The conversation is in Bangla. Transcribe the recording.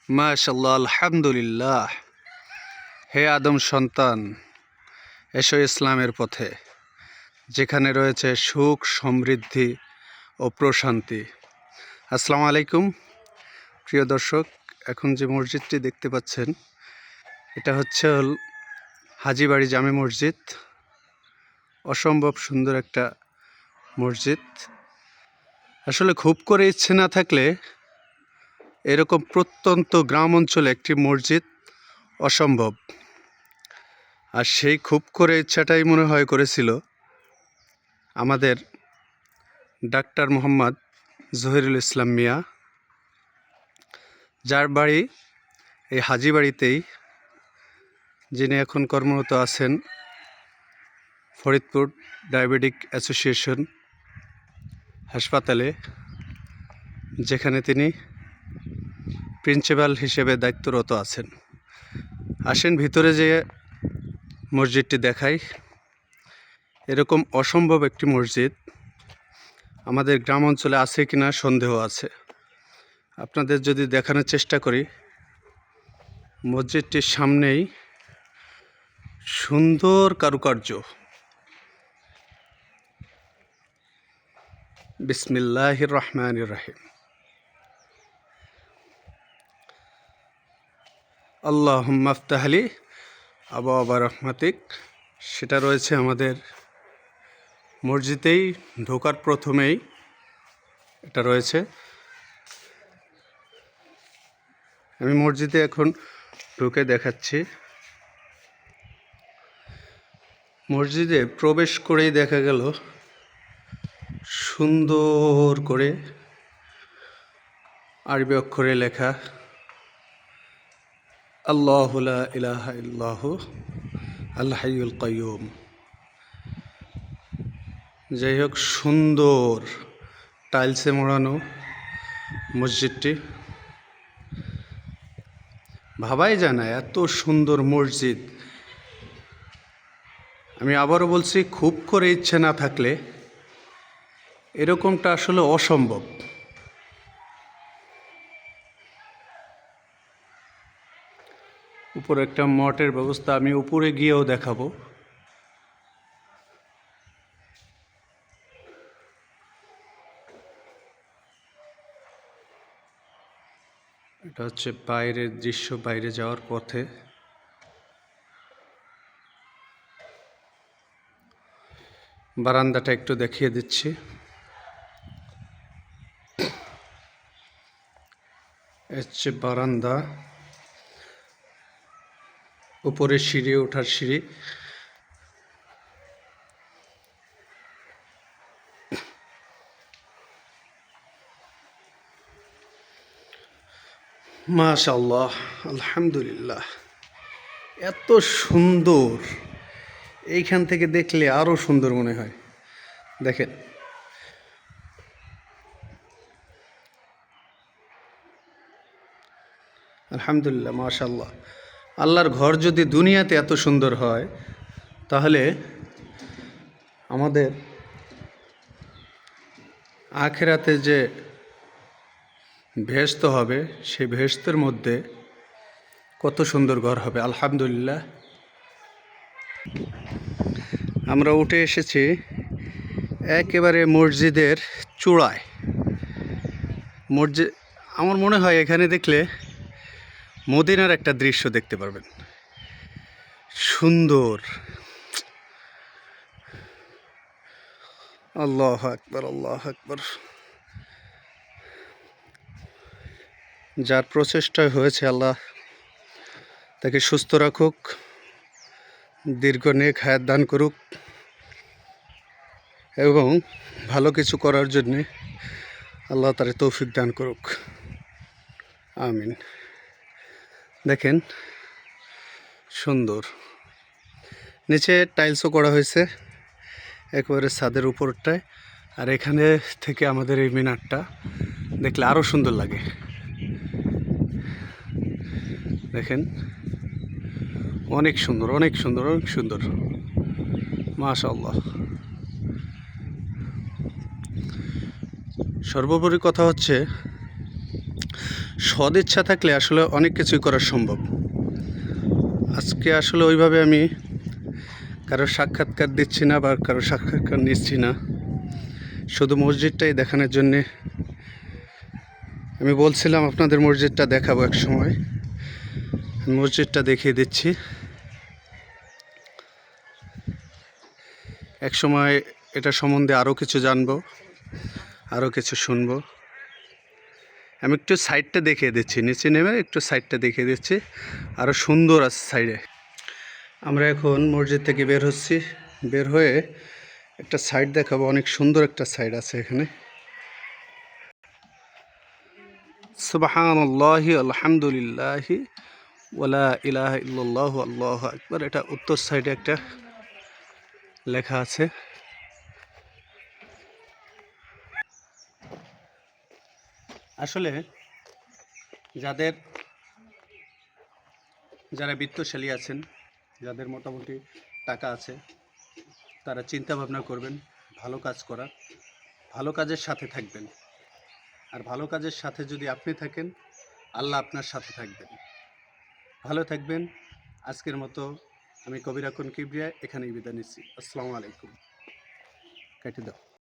মাশাআল্লাহ, আলহামদুলিল্লাহ। হে আদম সন্তান, এসো ইসলামের পথে, যেখানে রয়েছে সুখ, সমৃদ্ধি ও প্রশান্তি। আসসালামু আলাইকুম প্রিয় দর্শক, এখন যে মসজিদটি দেখতে পাচ্ছেন এটা হচ্ছে হাজীবাড়ি জামে মসজিদ। অসম্ভব সুন্দর একটা মসজিদ। আসলে খুব করে ইচ্ছে না থাকলে এরকম প্রত্যন্ত গ্রাম অঞ্চলে একটি মসজিদ অসম্ভব। আর সেই খুব করে ইচ্ছাটাই মনে হয় করেছিল আমাদের ডাক্তার মোহাম্মদ জহিরুল ইসলাম মিয়া, যার বাড়ি এই হাজীবাড়িতেই, যিনি এখন কর্মরত আছেন ফরিদপুর ডায়াবেটিক অ্যাসোসিয়েশন হাসপাতালে, যেখানে তিনি প্রিন্সিপাল হিসেবে দায়িত্বরত আছেন। আসেন ভিতরে যেয়ে মসজিদটি দেখাই। এরকম অসম্ভব একটি মসজিদ আমাদের গ্রাম অঞ্চলে আছে কিনা সন্দেহ আছে। আপনাদের যদি দেখানোর চেষ্টা করি, মসজিদটির সামনেই সুন্দর কারুকার্য। বিসমিল্লাহির রহমানির রহিম। আল্লাহুম্মা আফতাহ লি আবওয়াবা রাহমাতিক, সেটা রয়েছে আমাদের মসজিদেই ঢোকার প্রথমেই এটা রয়েছে। আমি মসজিদে এখন ঢুকে দেখাচ্ছি। মসজিদে প্রবেশ করেই দেখা গেল সুন্দর করে আরবি অক্ষরে লেখা আল্লাহু লা ইলাহা ইল্লাহু আল হাইয়ুল কাইয়ুম। যাই হোক, সুন্দর টাইলসে মোড়ানো মসজিদটি। ভাবাই যায় না এত সুন্দর মসজিদ। আমি আবারও বলছি, খুব করে ইচ্ছে না থাকলে এরকমটা আসলে অসম্ভব। উপরে একটা মঠের ব্যবস্থা, আমি উপরে গিয়েও দেখাবো। এটা হচ্ছে বাইরের দৃশ্য, বাইরে যাওয়ার পথে। বারান্দাটা একটু দেখিয়ে দিচ্ছি। হচ্ছে বারান্দা, উপরে সিঁড়ি, ওঠার সিঁড়ি। মাশাআল্লাহ, আলহামদুলিল্লাহ, এত সুন্দর। এইখান থেকে দেখলে আরও সুন্দর মনে হয়। দেখেন, আলহামদুলিল্লাহ, মাশাআল্লাহ। আল্লাহর ঘর যদি দুনিয়াতে এত সুন্দর হয়, তাহলে আমাদের আখিরাতে যে বেহেশত হবে, সেই বেহেশতের মধ্যে কত সুন্দর ঘর হবে। আলহামদুলিল্লাহ, আমরা উঠে এসেছি একেবারে মসজিদের চূড়ায়। মসজিদ, আমার মনে হয় এখানে দেখলে মদিনার একটা দৃশ্য দেখতে পারবেন। সুন্দর। আল্লাহু আকবার, আল্লাহু আকবার। যার প্রচেষ্টায় হয়েছে, আল্লাহ তাকে সুস্থ রাখুক, দীর্ঘ নেক হায়াত দান করুক, এবং ভালো কিছু করার জন্যে আল্লাহ তার তৌফিক দান করুক। আমিন। দেখেন, সুন্দর। নিচে টাইলসও করা হয়েছে একেবারে ছাদের উপরটায়। আর এখানে থেকে আমাদের এই মিনারটা দেখলে আরও সুন্দর লাগে। দেখেন, অনেক সুন্দর, অনেক সুন্দর, অনেক সুন্দর। মাশাআল্লাহ। সর্বোপরি কথা হচ্ছে, সদ ইচ্ছা থাকলে আসলে অনেক কিছুই করা সম্ভব। আজকে আসলে ওইভাবে আমি কারো সাক্ষাৎকার দিচ্ছি না বা কারো সাক্ষাৎকার নিচ্ছি না, শুধু মসজিদটাই দেখানোর জন্যে। আমি বলছিলাম আপনাদের মসজিদটা দেখাবো এক সময়, মসজিদটা দেখিয়ে দিচ্ছি। এক সময় এটা সম্বন্ধে আরও কিছু জানবো, আরও কিছু শুনবো। আমি একটু সাইডটা দেখিয়ে দিচ্ছি, নিচে নেমে একটু সাইডটা দেখিয়ে দিচ্ছি, আরও সুন্দর আছে সাইডে। আমরা এখন মসজিদ থেকে বের হচ্ছি, বের হয়ে একটা সাইড দেখাবো, অনেক সুন্দর একটা সাইড আছে এখানে। সুবহানাল্লাহি আলহামদুলিল্লাহি ওয়ালা ইলাহা ইল্লাল্লাহু আল্লাহু আকবার, এটা উত্তর সাইডে একটা লেখা আছে। আসলে যারা বিত্তশালী আছেন, যাদের মোটামুটি টাকা আছে, তারা চিন্তা ভাবনা করবেন ভালো কাজ করার, ভালো কাজের সাথে থাকবেন। আর ভালো কাজের সাথে যদি আপনি থাকেন, আল্লাহ আপনার সাথে থাকবেন। ভালো থাকবেন। আজকের মতো আমি কবির আকন কিবরিয়া এখানেই বিদায় নিচ্ছি। আসসালামু আলাইকুম। কেটে দাও।